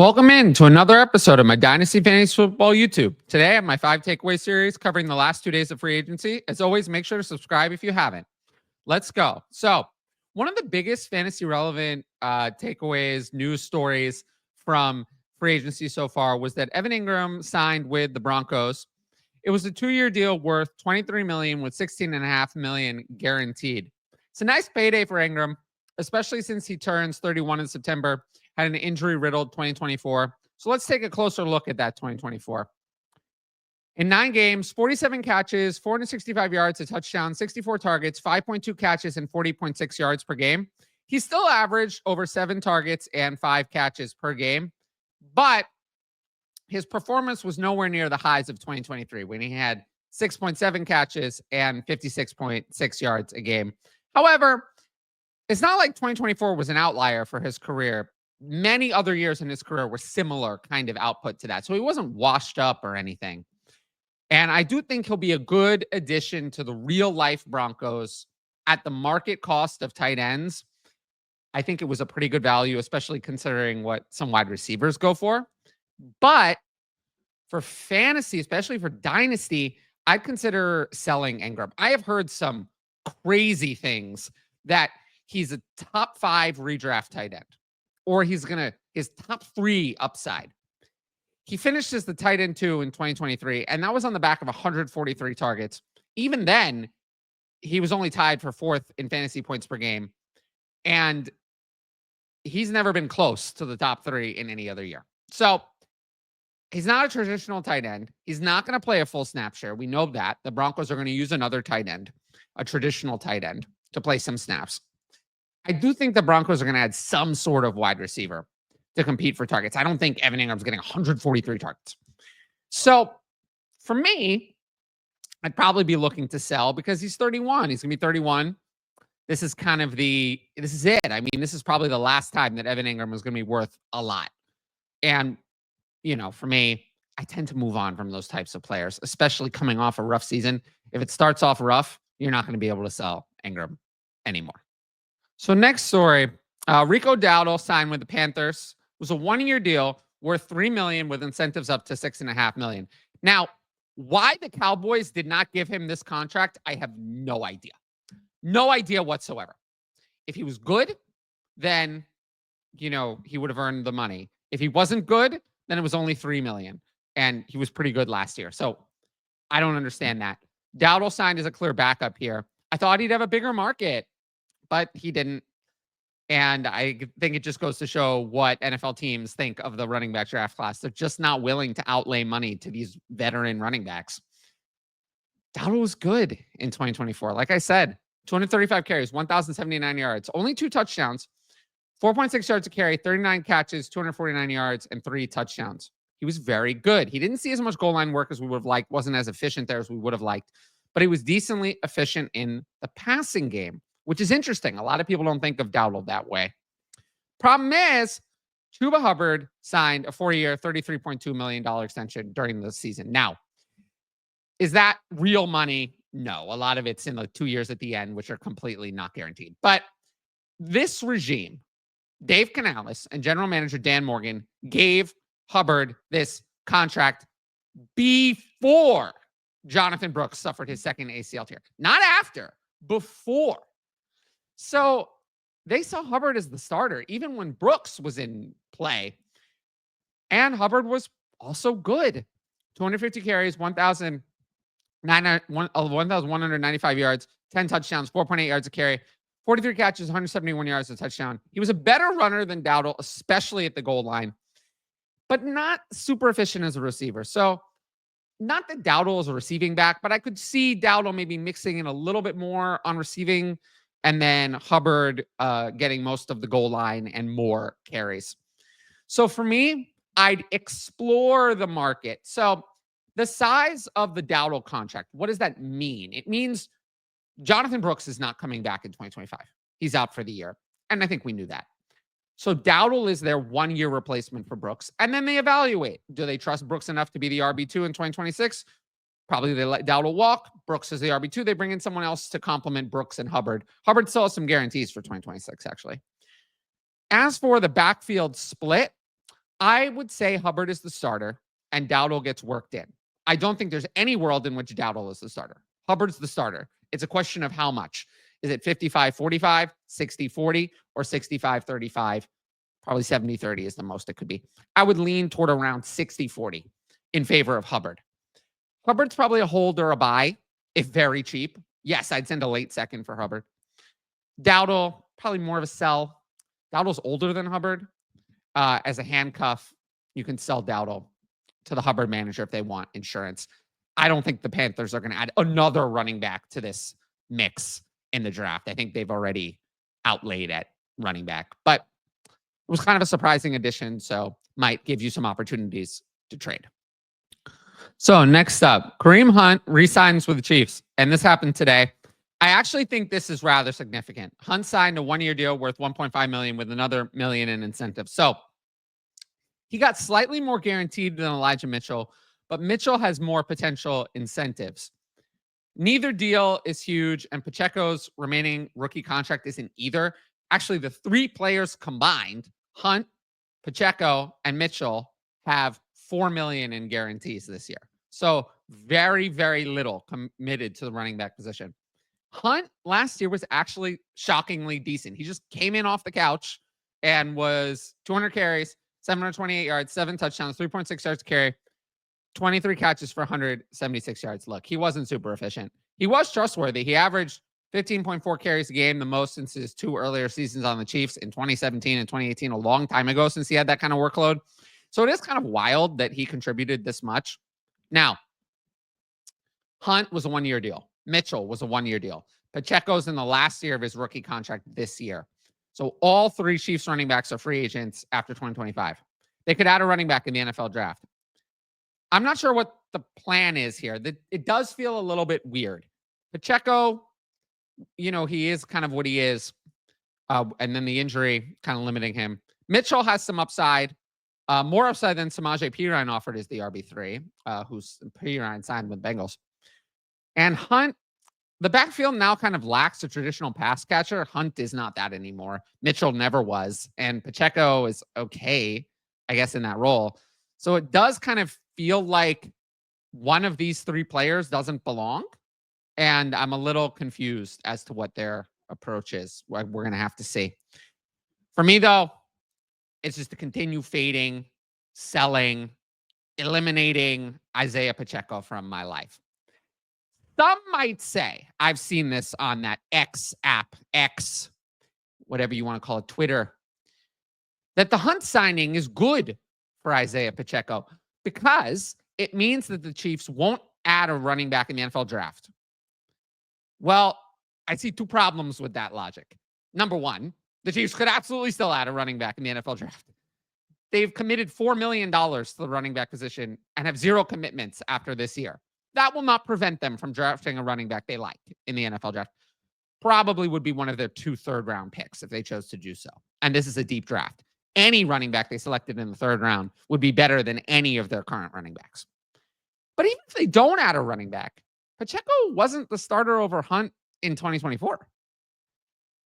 Welcome in to another episode of my Dynasty Fantasy Football YouTube. Today I have my 5 takeaway series covering the last 2 days of free agency. As always, make sure to subscribe if you haven't. Let's go. So, one of the biggest fantasy relevant takeaways, news stories from free agency so far was that Evan Engram signed with the Broncos. It was a 2-year deal worth $23 million with $16.5 million guaranteed. It's a nice payday for Engram, especially since he turns 31 in September. Had an injury-riddled 2024. So let's take a closer look at that 2024. In 9 games, 47 catches, 465 yards, a touchdown, 64 targets, 5.2 catches, and 40.6 yards per game. He still averaged over 7 targets and 5 catches per game, but his performance was nowhere near the highs of 2023 when he had 6.7 catches and 56.6 yards a game. However, it's not like 2024 was an outlier for his career. Many other years in his career were similar kind of output to that. So he wasn't washed up or anything. And I do think he'll be a good addition to the real life Broncos at the market cost of tight ends. I think it was a pretty good value, especially considering what some wide receivers go for. But for fantasy, especially for Dynasty, I'd consider selling Engram. I have heard some crazy things that he's a top 5 redraft tight end, or his top 3 upside. He finished as the tight end 2 in 2023, and that was on the back of 143 targets. Even then, he was only tied for 4th in fantasy points per game, and he's never been close to the top 3 in any other year. So he's not a traditional tight end. He's not going to play a full snap share. We know that. The Broncos are going to use another tight end, a traditional tight end, to play some snaps. I do think the Broncos are going to add some sort of wide receiver to compete for targets. I don't think Evan Engram's getting 143 targets. So for me, I'd probably be looking to sell because he's 31. He's going to be 31. This is it. I mean, this is probably the last time that Evan Engram was going to be worth a lot. And, for me, I tend to move on from those types of players, especially coming off a rough season. If it starts off rough, you're not going to be able to sell Engram anymore. So next story, Rico Dowdle signed with the Panthers. It was a 1-year deal worth $3 million with incentives up to $6.5 million. Now, why the Cowboys did not give him this contract, I have no idea. No idea whatsoever. If he was good, then, he would have earned the money. If he wasn't good, then it was only $3 million. And he was pretty good last year. So I don't understand that. Dowdle signed as a clear backup here. I thought he'd have a bigger market, but he didn't. And I think it just goes to show what NFL teams think of the running back draft class. They're just not willing to outlay money to these veteran running backs. Dowdle was good in 2024. Like I said, 235 carries, 1,079 yards, only 2 touchdowns, 4.6 yards a carry, 39 catches, 249 yards, and 3 touchdowns. He was very good. He didn't see as much goal line work as we would have liked, wasn't as efficient there as we would have liked, but he was decently efficient in the passing game, which is interesting. A lot of people don't think of Dowdle that way. Problem is, Chuba Hubbard signed a 4-year, $33.2 million extension during the season. Now, is that real money? No. A lot of it's in the 2 years at the end, which are completely not guaranteed. But this regime, Dave Canales and general manager Dan Morgan, gave Hubbard this contract before Jonathan Brooks suffered his second ACL tear. Not after, before. So they saw Hubbard as the starter, even when Brooks was in play. And Hubbard was also good. 250 carries, 1,195 yards, 10 touchdowns, 4.8 yards a carry, 43 catches, 171 yards a touchdown. He was a better runner than Dowdle, especially at the goal line, but not super efficient as a receiver. So not that Dowdle is a receiving back, but I could see Dowdle maybe mixing in a little bit more on receiving, and then Hubbard getting most of the goal line and more carries. So for me, I'd explore the market. So the size of the Dowdle contract, what does that mean? It means Jonathan Brooks is not coming back in 2025. He's out for the year. And I think we knew that. So Dowdle is their 1-year replacement for Brooks. And then they evaluate. Do they trust Brooks enough to be the RB2 in 2026? Probably they let Dowdle walk. Brooks is the RB2. They bring in someone else to complement Brooks and Hubbard. Hubbard still has some guarantees for 2026, actually. As for the backfield split, I would say Hubbard is the starter and Dowdle gets worked in. I don't think there's any world in which Dowdle is the starter. Hubbard's the starter. It's a question of how much. Is it 55-45, 60-40, or 65-35? Probably 70-30 is the most it could be. I would lean toward around 60-40 in favor of Hubbard. Hubbard's probably a hold or a buy, if very cheap. Yes, I'd send a late second for Hubbard. Dowdle, probably more of a sell. Dowdle's older than Hubbard. As a handcuff, you can sell Dowdle to the Hubbard manager if they want insurance. I don't think the Panthers are going to add another running back to this mix in the draft. I think they've already outlaid at running back, but it was kind of a surprising addition, so might give you some opportunities to trade. So next up, Kareem Hunt re-signs with the Chiefs, and this happened today. I actually think this is rather significant. Hunt signed a one-year deal worth $1.5 million with another $1 million in incentives. So he got slightly more guaranteed than Elijah Mitchell, but Mitchell has more potential incentives. Neither deal is huge, and Pacheco's remaining rookie contract isn't either. Actually, the three players combined, Hunt, Pacheco, and Mitchell, have $4 million in guarantees this year. So very, very little committed to the running back position. Hunt last year was actually shockingly decent. He just came in off the couch and was 200 carries, 728 yards, 7 touchdowns, 3.6 yards to carry, 23 catches for 176 yards. Look, he wasn't super efficient. He was trustworthy. He averaged 15.4 carries a game, the most since his 2 earlier seasons on the Chiefs in 2017 and 2018, a long time ago since he had that kind of workload. So it is kind of wild that he contributed this much. Now, Hunt was a one-year deal. Mitchell was a one-year deal. Pacheco's in the last year of his rookie contract this year. So all 3 Chiefs running backs are free agents after 2025. They could add a running back in the NFL draft. I'm not sure what the plan is here. It does feel a little bit weird. Pacheco, he is kind of what he is. And then the injury kind of limiting him. Mitchell has some upside. More upside than Samaje Perine offered is the RB3, who's Perine signed with Bengals. And Hunt, the backfield now kind of lacks a traditional pass catcher. Hunt is not that anymore. Mitchell never was. And Pacheco is okay, I guess, in that role. So it does kind of feel like one of these 3 players doesn't belong. And I'm a little confused as to what their approach is. We're going to have to see. For me, though, it's just to continue fading, selling, eliminating Isiah Pacheco from my life. Some might say, I've seen this on that X app, X, whatever you want to call it, Twitter, that the Hunt signing is good for Isiah Pacheco because it means that the Chiefs won't add a running back in the NFL draft. Well, I see 2 problems with that logic. Number one, the Chiefs could absolutely still add a running back in the NFL draft. They've committed $4 million to the running back position and have 0 commitments after this year. That will not prevent them from drafting a running back they like in the NFL draft. Probably would be one of their 2 third-round picks if they chose to do so. And this is a deep draft. Any running back they selected in the 3rd round would be better than any of their current running backs. But even if they don't add a running back, Pacheco wasn't the starter over Hunt in 2024.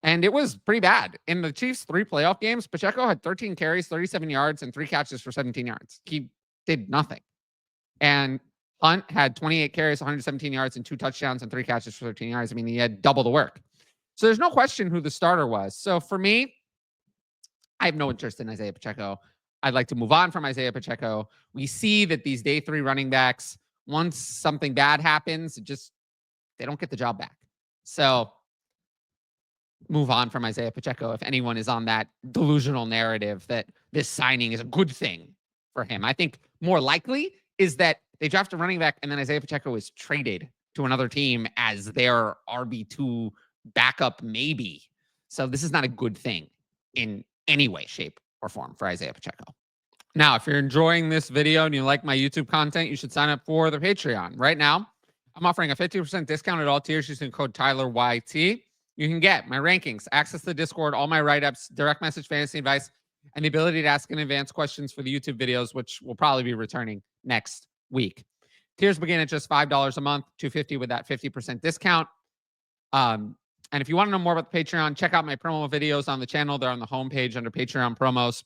And it was pretty bad. In the Chiefs' 3 playoff games, Pacheco had 13 carries, 37 yards, and 3 catches for 17 yards. He did nothing. And Hunt had 28 carries, 117 yards, and 2 touchdowns and 3 catches for 13 yards. I mean, he had double the work. So there's no question who the starter was. So for me, I have no interest in Isiah Pacheco. I'd like to move on from Isiah Pacheco. We see that these day 3 running backs, once something bad happens, they don't get the job back. So move on from Isiah Pacheco if anyone is on that delusional narrative that this signing is a good thing for him. I think more likely is that they draft a running back and then Isiah Pacheco is traded to another team as their RB2 backup maybe. So this is not a good thing in any way, shape, or form for Isiah Pacheco. Now, if you're enjoying this video and you like my YouTube content, you should sign up for the Patreon. Right now, I'm offering a 50% discount at all tiers using code TylerYT. You can get my rankings, access to the Discord, all my write-ups, direct message fantasy advice, and the ability to ask in advance questions for the YouTube videos, which will probably be returning next week. Tiers begin at just $5 a month, $250 with that 50% discount. And if you want to know more about the Patreon, check out my promo videos on the channel. They're on the homepage under Patreon promos.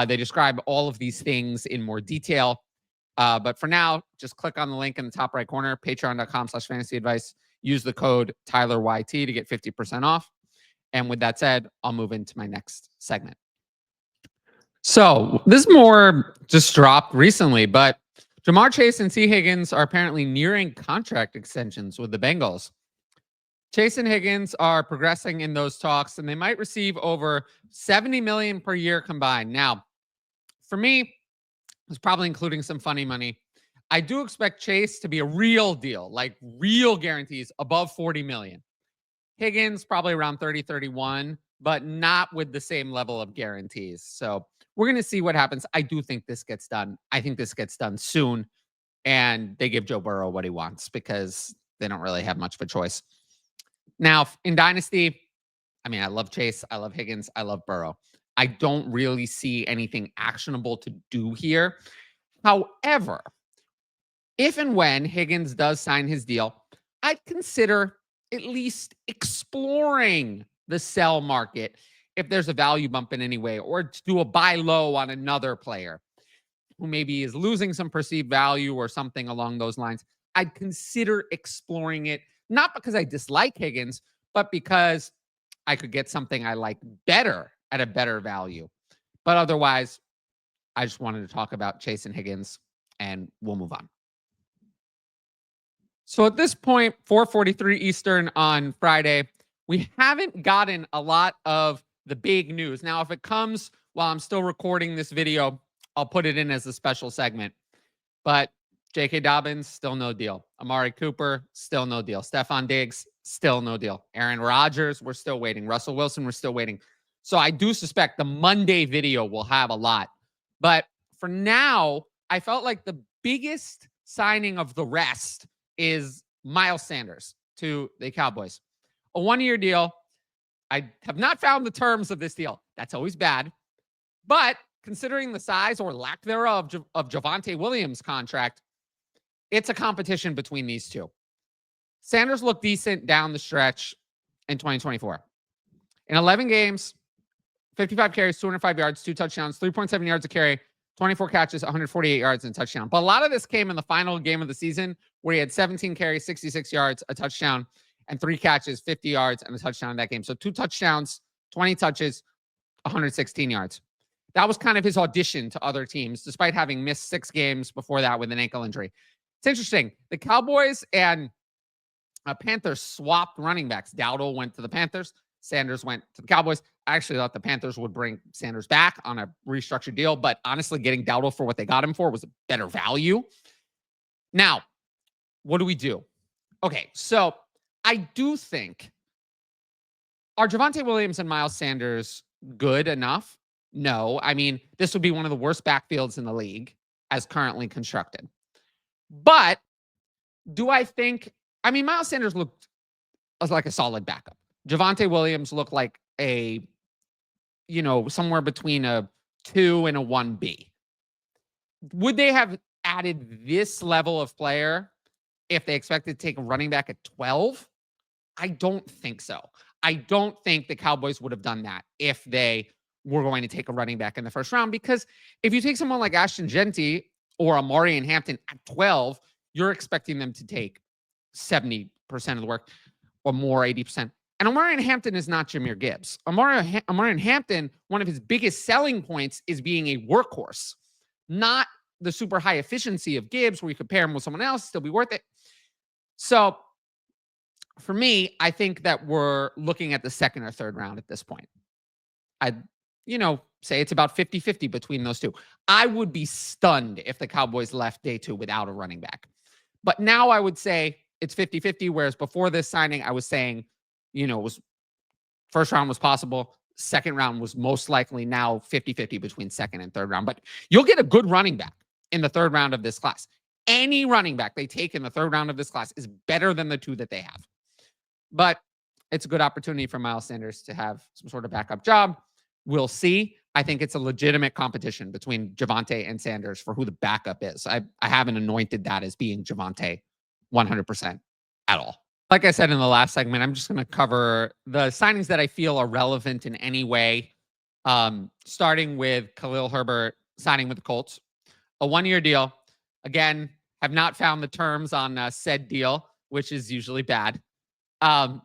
They describe all of these things in more detail. But for now, just click on the link in the top right corner, patreon.com/fantasy advice. Use the code TylerYT to get 50% off. And with that said, I'll move into my next segment. So this more just dropped recently, but Jamar Chase and T. Higgins are apparently nearing contract extensions with the Bengals. Chase and Higgins are progressing in those talks, and they might receive over $70 million per year combined. Now, for me, it's probably including some funny money. I do expect Chase to be a real deal, like real guarantees above $40 million. Higgins probably around 30, 31, but not with the same level of guarantees. So we're going to see what happens. I do think this gets done. I think this gets done soon, and they give Joe Burrow what he wants because they don't really have much of a choice. Now, in Dynasty, I mean, I love Chase. I love Higgins. I love Burrow. I don't really see anything actionable to do here. However, if and when Higgins does sign his deal, I'd consider at least exploring the sell market if there's a value bump in any way, or to do a buy low on another player who maybe is losing some perceived value or something along those lines. I'd consider exploring it, not because I dislike Higgins, but because I could get something I like better at a better value. But otherwise, I just wanted to talk about Chase and Higgins, and we'll move on. So at this point, 4:43 Eastern on Friday, we haven't gotten a lot of the big news. Now, if it comes while I'm still recording this video, I'll put it in as a special segment. But J.K. Dobbins, still no deal. Amari Cooper, still no deal. Stephon Diggs, still no deal. Aaron Rodgers, we're still waiting. Russell Wilson, we're still waiting. So I do suspect the Monday video will have a lot. But for now, I felt like the biggest signing of the rest is Miles Sanders to the Cowboys. A one-year deal. I have not found the terms of this deal. That's always bad. But considering the size or lack thereof of Javonte Williams' contract, it's a competition between these two. Sanders looked decent down the stretch in 2024. In 11 games, 55 carries, 205 yards, 2 touchdowns, 3.7 yards a carry, 24 catches, 148 yards, and a touchdown. But a lot of this came in the final game of the season where he had 17 carries, 66 yards, a touchdown, and 3 catches, 50 yards, and a touchdown in that game. So 2 touchdowns, 20 touches, 116 yards. That was kind of his audition to other teams, despite having missed 6 games before that with an ankle injury. It's interesting. The Cowboys and Panthers swapped running backs. Dowdle went to the Panthers. Sanders went to the Cowboys. I actually thought the Panthers would bring Sanders back on a restructured deal, but honestly, getting Dowdle for what they got him for was a better value. Now, what do we do? Okay, so I do think, are Javonte Williams and Miles Sanders good enough? No. I mean, this would be one of the worst backfields in the league as currently constructed. But do I think, I mean, Miles Sanders looked like a solid backup. Javonte Williams looked like a, somewhere between a 2 and a 1B. Would they have added this level of player if they expected to take a running back at 12? I don't think so. I don't think the Cowboys would have done that if they were going to take a running back in the first round, because if you take someone like Ashton Genty or Amari and Hampton at 12, you're expecting them to take 70% of the work or more, 80%. And Amari and Hampton is not Jahmyr Gibbs. Amari and Hampton, one of his biggest selling points is being a workhorse, not the super high efficiency of Gibbs where you compare him with someone else, still be worth it. So for me, I think that we're looking at the second or third round at this point. I'd, say it's about 50-50 between those two. I would be stunned if the Cowboys left day 2 without a running back. But now I would say it's 50-50, whereas before this signing, I was saying, it was first round was possible. Second round was most likely now 50-50 between second and third round. But you'll get a good running back in the third round of this class. Any running back they take in the third round of this class is better than the 2 that they have. But it's a good opportunity for Miles Sanders to have some sort of backup job. We'll see. I think it's a legitimate competition between Javonte and Sanders for who the backup is. I haven't anointed that as being Javonte 100% at all. Like I said in the last segment, I'm just going to cover the signings that I feel are relevant in any way Starting with Khalil Herbert signing with the Colts, a 1-year deal. Again, have not found the terms on said deal, which is usually bad. Herbert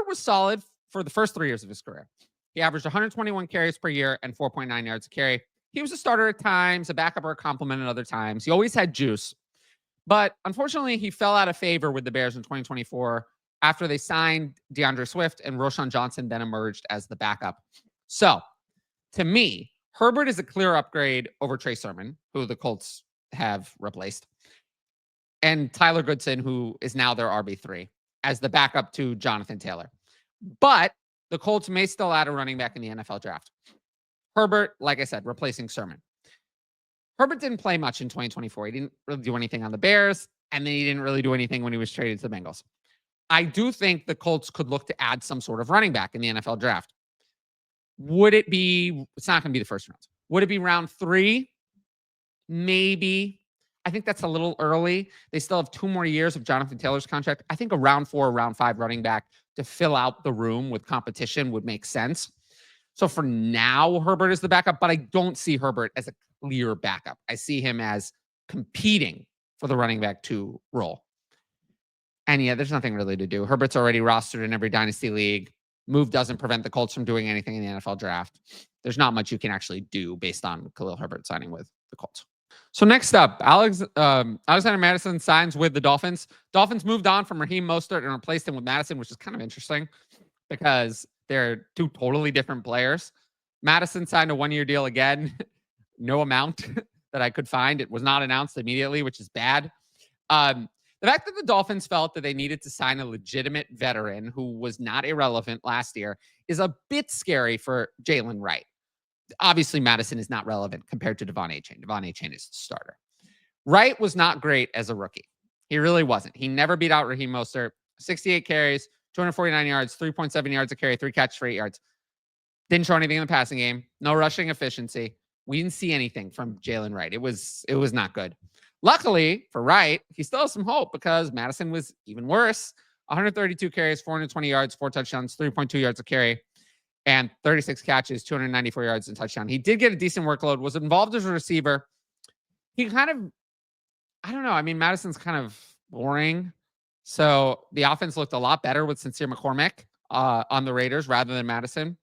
was solid for the first 3 years of his career. He averaged 121 carries per year and 4.9 yards a carry. He was a starter at times, a backup or a complement at other times. He always had juice. But unfortunately, he fell out of favor with the Bears in 2024 after they signed DeAndre Swift and Roschon Johnson then emerged as the backup. So, to me, Herbert is a clear upgrade over Trey Sermon, who the Colts have replaced, and Tyler Goodson, who is now their RB3 as the backup to Jonathan Taylor. But the Colts may still add a running back in the NFL draft. Herbert, like I said, replacing Sermon. Herbert didn't play much in 2024. He didn't really do anything on the Bears, and then he didn't really do anything when he was traded to the Bengals. I do think the Colts could look to add some sort of running back in the NFL draft. Would it be, it's not going to be the first round. Would it be round 3? Maybe. I think that's a little early. They still have 2 more years of Jonathan Taylor's contract. I think a round 4, round 5 running back to fill out the room with competition would make sense. So for now, Herbert is the backup, but I don't see Herbert as a clear backup. I see him as competing for the running back 2 role. And yeah, there's nothing really to do. Herbert's already rostered in every Dynasty league. Move doesn't prevent the Colts from doing anything in the NFL draft. There's not much you can actually do based on Khalil Herbert signing with the Colts. So next up, Alexander Mattison signs with the Dolphins. Dolphins moved on from Raheem Mostert and replaced him with Mattison, which is kind of interesting because they're 2 totally different players. Mattison signed a 1-year deal again. No amount that I could find. It was not announced immediately, which is bad. The fact that the Dolphins felt that they needed to sign a legitimate veteran who was not irrelevant last year is a bit scary for Jalen Wright. Obviously, Mattison is not relevant compared to Devon Achane. Devon Achane is the starter. Wright was not great as a rookie. He really wasn't. He never beat out Raheem Mostert. 68 carries, 249 yards, 3.7 yards a carry, 3 catches for 8 yards. Didn't show anything in the passing game. No rushing efficiency. We didn't see anything from Jalen Wright. It was not good. Luckily for Wright, he still has some hope because Mattison was even worse. 132 carries, 420 yards, 4 touchdowns, 3.2 yards a carry, and 36 catches, 294 yards and touchdown. He did get a decent workload, was involved as a receiver. He kind of, I don't know. I mean, Madison's kind of boring. So the offense looked a lot better with Sincere McCormick on the Raiders rather than Mattison.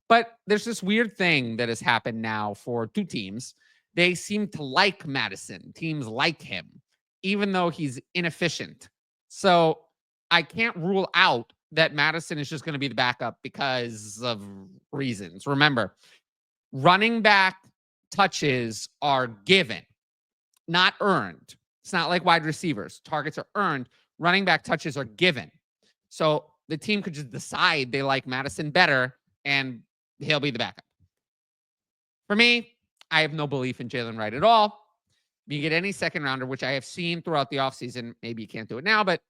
But there's this weird thing that has happened now for 2 teams. They seem to like Mattison. Teams like him, even though he's inefficient. So I can't rule out that Mattison is just going to be the backup because of reasons. Remember, running back touches are given, not earned. It's not like wide receivers. Targets are earned. Running back touches are given. So the team could just decide they like Mattison better and he'll be the backup. For me, I have no belief in Jalen Wright at all. If you get any second rounder, which I have seen throughout the offseason, maybe you can't do it now, but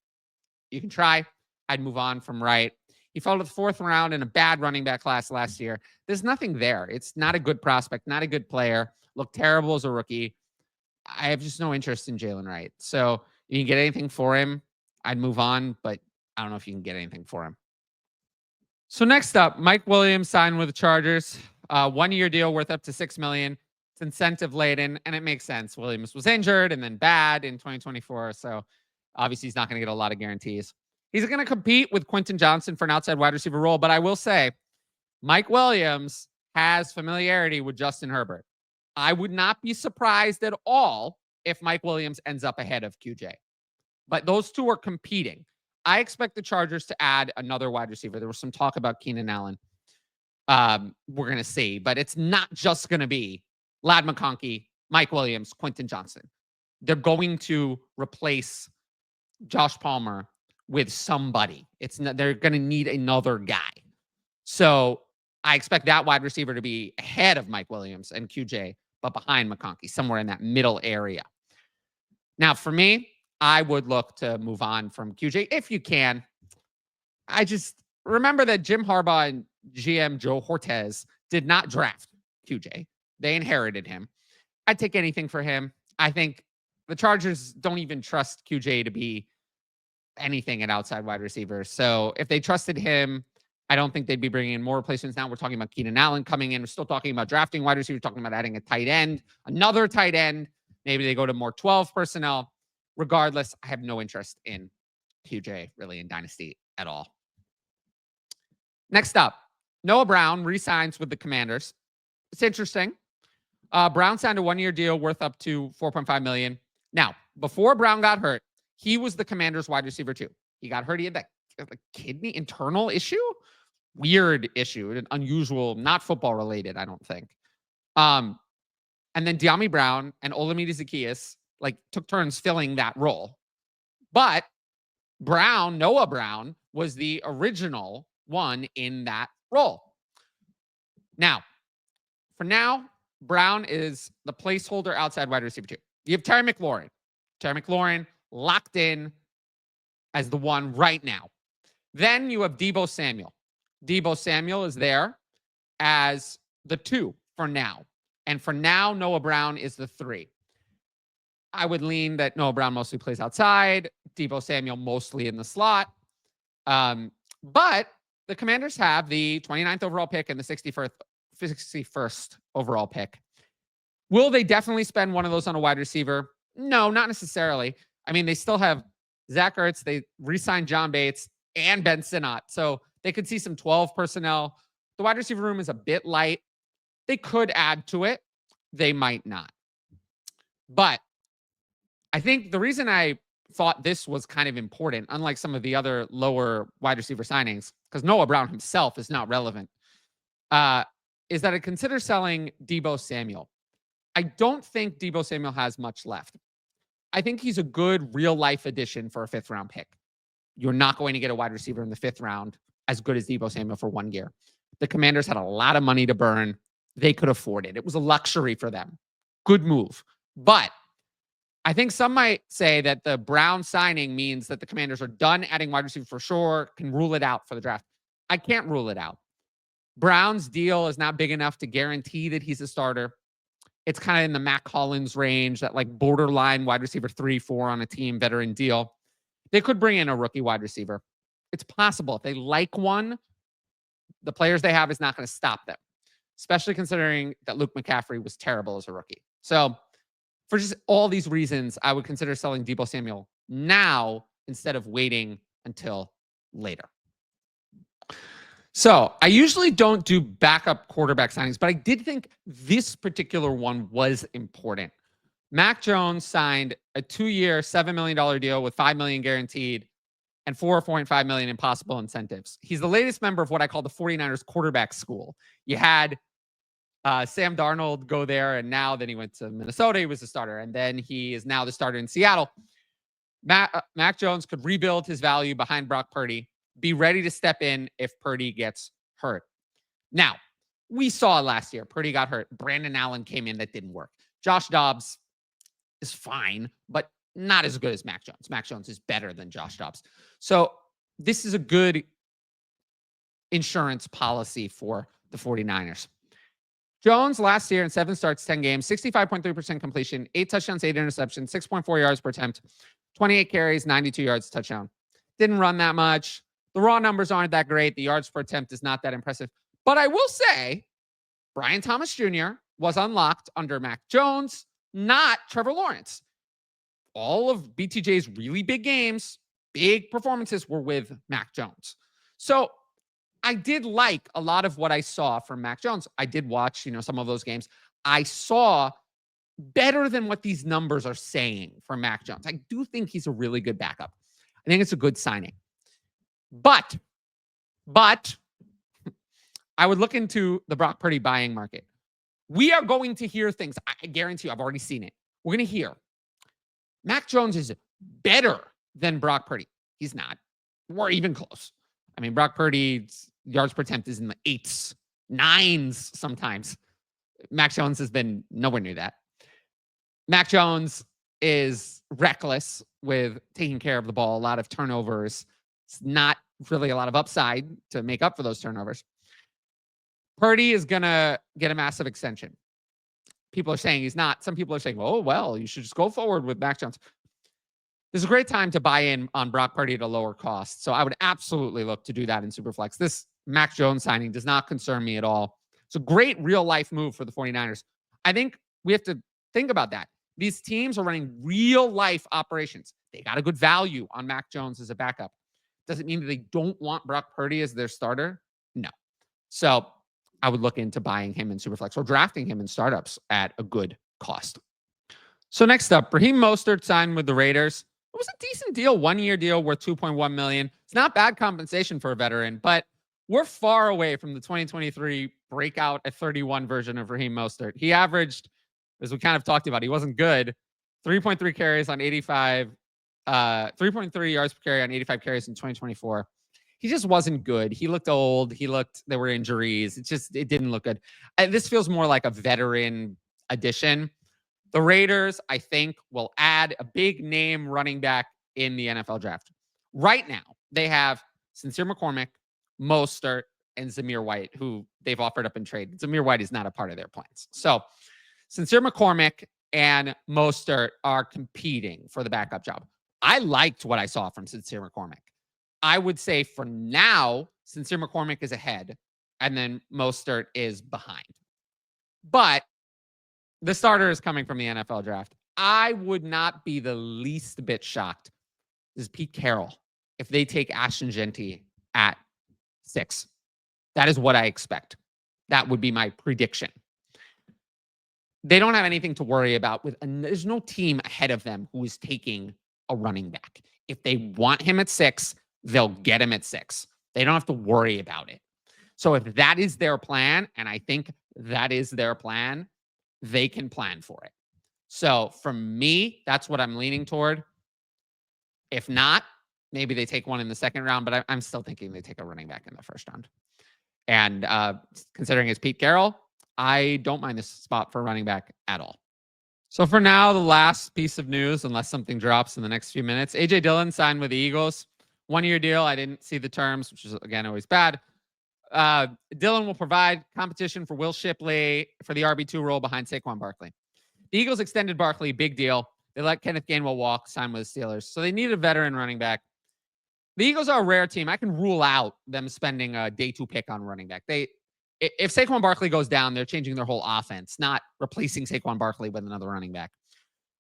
you can try. I'd move on from Wright. He fell to the 4th round in a bad running back class last year. There's nothing there. It's not a good prospect, not a good player. Looked terrible as a rookie. I have just no interest in Jalen Wright. So you can get anything for him, I'd move on, but I don't know if you can get anything for him. So next up, Mike Williams signed with the Chargers. 1-year deal worth up to $6 million. It's incentive laden, and it makes sense. Williams was injured and then bad in 2024, so obviously he's not going to get a lot of guarantees. He's going to compete with Quentin Johnson for an outside wide receiver role, but I will say Mike Williams has familiarity with Justin Herbert. I would not be surprised at all if Mike Williams ends up ahead of QJ. But those 2 are competing. I expect the Chargers to add another wide receiver. There was some talk about Keenan Allen. We're going to see, but it's not just going to be Ladd McConkey, Mike Williams, Quentin Johnson. They're going to replace Josh Palmer with somebody. They're going to need another guy. So I expect that wide receiver to be ahead of Mike Williams and QJ, but behind McConkey, somewhere in that middle area. Now, for me, I would look to move on from QJ if you can. I just remember that Jim Harbaugh and GM Joe Hortez did not draft QJ. They inherited him. I'd take anything for him. I think the Chargers don't even trust QJ to be anything at outside wide receiver. So if they trusted him I don't think they'd be bringing in more replacements now. We're talking about Keenan Allen coming in. We're still talking about drafting wide receiver. We're talking about adding a tight end, another tight end. Maybe they go to more 12 personnel. Regardless, I have no interest in QJ really in Dynasty at all. Next up, Noah Brown re-signs with the Commanders. It's interesting. Brown signed a 1-year deal worth up to $4.5 million. Now, before Brown got hurt, he was the Commanders' wide receiver too. He got hurt. He had that kidney internal issue. Weird issue, an unusual, not football related, I don't think. And then Dyami Brown and Olamide Zaccheaus took turns filling that role. But Noah Brown, was the original one in that role. Now, for now, Brown is the placeholder outside wide receiver 2. You have Terry McLaurin. Terry McLaurin locked in as the one right now. Then you have Deebo Samuel. Deebo Samuel is there as the 2 for now. And for now, Noah Brown is the 3. I would lean that Noah Brown mostly plays outside. Deebo Samuel mostly in the slot. But the Commanders have the 29th overall pick and the 61st overall pick. Will they definitely spend one of those on a wide receiver? No, not necessarily. I mean, they still have Zach Ertz. They re-signed John Bates and Ben Sinnott. So they could see some 12 personnel. The wide receiver room is a bit light. They could add to it. They might not. But I think the reason I thought this was kind of important, unlike some of the other lower wide receiver signings, because Noah Brown himself is not relevant, is that I consider selling Deebo Samuel. I don't think Deebo Samuel has much left. I think he's a good real-life addition for a 5th-round pick. You're not going to get a wide receiver in the 5th round as good as Deebo Samuel for 1 year. The Commanders had a lot of money to burn. They could afford it. It was a luxury for them. Good move. But I think some might say that the Brown signing means that the Commanders are done adding wide receiver for sure, can rule it out for the draft. I can't rule it out. Brown's deal is not big enough to guarantee that he's a starter. It's kind of in the Mac Hollins range, that borderline wide receiver 3-4 on a team veteran deal. They could bring in a rookie wide receiver. It's possible. If they like one, the players they have is not going to stop them, especially considering that Luke McCaffrey was terrible as a rookie. So for just all these reasons, I would consider selling Deebo Samuel now instead of waiting until later. So I usually don't do backup quarterback signings, but I did think this particular one was important. Mac Jones signed a 2-year, $7 million deal with $5 million guaranteed and $4.5 million in possible incentives. He's the latest member of what I call the 49ers quarterback school. You had Sam Darnold go there, and then he went to Minnesota. He was the starter, and then he is now the starter in Seattle. Mac Jones could rebuild his value behind Brock Purdy, be ready to step in if Purdy gets hurt. Now, we saw last year, Purdy got hurt. Brandon Allen came in. That didn't work. Josh Dobbs is fine, but not as good as Mac Jones. Mac Jones is better than Josh Dobbs. So this is a good insurance policy for the 49ers. Jones last year in 7 starts, 10 games, 65.3% completion, 8 touchdowns, 8 interceptions, 6.4 yards per attempt, 28 carries, 92 yards touchdown. Didn't run that much. The raw numbers aren't that great. The yards per attempt is not that impressive. But I will say, Brian Thomas Jr. was unlocked under Mac Jones, not Trevor Lawrence. All of BTJ's really big games, big performances were with Mac Jones. So I did like a lot of what I saw from Mac Jones. I did watch, some of those games. I saw better than what these numbers are saying for Mac Jones. I do think he's a really good backup. I think it's a good signing. But I would look into the Brock Purdy buying market. We are going to hear things. I guarantee you, I've already seen it. We're going to hear Mac Jones is better than Brock Purdy. He's not. We're even close. I mean, Brock Purdy's yards per attempt is in the 8s, 9s sometimes. Mac Jones has been nowhere near that. Mac Jones is reckless with taking care of the ball, a lot of turnovers. It's not really a lot of upside to make up for those turnovers. Purdy is going to get a massive extension. People are saying he's not. Some people are saying, oh, well, you should just go forward with Mac Jones. There's a great time to buy in on Brock Purdy at a lower cost. So I would absolutely look to do that in Superflex. This Mac Jones signing does not concern me at all. It's a great real-life move for the 49ers. I think we have to think about that. These teams are running real-life operations. They got a good value on Mac Jones as a backup. Does it mean that they don't want Brock Purdy as their starter? No. So I would look into buying him in Superflex or drafting him in startups at a good cost. So next up, Raheem Mostert signed with the Raiders. It was a decent deal, 1-year deal worth $2.1 million. It's not bad compensation for a veteran, but we're far away from the 2023 breakout at 31 version of Raheem Mostert. He averaged, as we kind of talked about, he wasn't good. 3.3 carries on 85, 3.3 yards per carry on 85 carries in 2024. He just wasn't good. He looked old. There were injuries. It didn't look good. This feels more like a veteran addition. The Raiders, I think, will add a big name running back in the NFL draft. Right now, they have Sincere McCormick, Mostert, and Zamir White, who they've offered up in trade. Zamir White is not a part of their plans. So Sincere McCormick and Mostert are competing for the backup job. I liked what I saw from Sincere McCormick. I would say for now, Sincere McCormick is ahead, and then Mostert is behind. But the starter is coming from the NFL draft. I would not be the least bit shocked. This is Pete Carroll. If they take Ashton Genty at 6, that is what I expect. That would be my prediction. They don't have anything to worry about there's no team ahead of them who is taking a running back. If they want him at 6, they'll get him at 6. They don't have to worry about it. So if that is their plan, and I think that is their plan, they can plan for it. So for me, that's what I'm leaning toward. If not, maybe they take one in the second round, but I'm still thinking they take a running back in the first round. And considering it's Pete Carroll, I don't mind this spot for running back at all. So for now, the last piece of news, unless something drops in the next few minutes, A.J. Dillon signed with the Eagles. 1-year deal. I didn't see the terms, which is, again, always bad. Dillon will provide competition for Will Shipley for the RB2 role behind Saquon Barkley. The Eagles extended Barkley, big deal. They let Kenneth Gainwell walk, sign with the Steelers. So they need a veteran running back. The Eagles are a rare team. I can rule out them spending a day 2 pick on running back. If Saquon Barkley goes down, they're changing their whole offense, not replacing Saquon Barkley with another running back.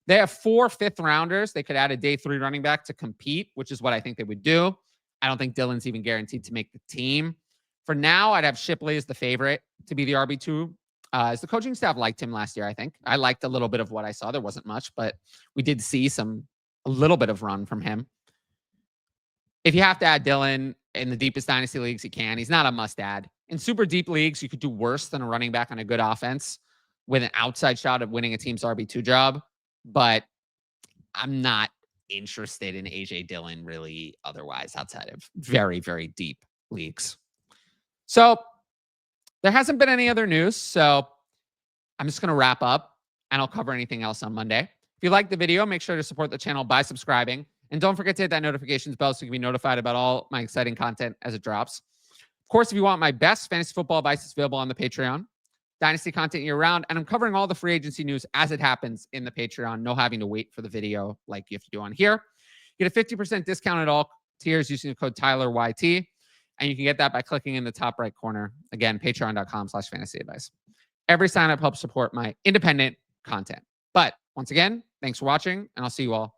They have 4 5th-rounders. They could add a day 3 running back to compete, which is what I think they would do. I don't think Dillon's even guaranteed to make the team. For now, I'd have Shipley as the favorite to be the RB2. As the coaching staff liked him last year, I think. I liked a little bit of what I saw. There wasn't much, but we did see a little bit of run from him. If you have to add Dillon in the deepest dynasty leagues, you can. He's not a must-add. In super deep leagues, you could do worse than a running back on a good offense with an outside shot of winning a team's RB2 job. But I'm not interested in A.J. Dillon really otherwise outside of very, very deep leagues. So there hasn't been any other news. So I'm just going to wrap up and I'll cover anything else on Monday. If you like the video, make sure to support the channel by subscribing. And don't forget to hit that notifications bell so you can be notified about all my exciting content as it drops. Of course, if you want my best fantasy football advice, it's available on the Patreon. Dynasty content year-round. And I'm covering all the free agency news as it happens in the Patreon. No having to wait for the video like you have to do on here. Get a 50% discount at all tiers using the code TylerYT. And you can get that by clicking in the top right corner. Again, patreon.com/fantasyadvice. Every sign-up helps support my independent content. But once again, thanks for watching, and I'll see you all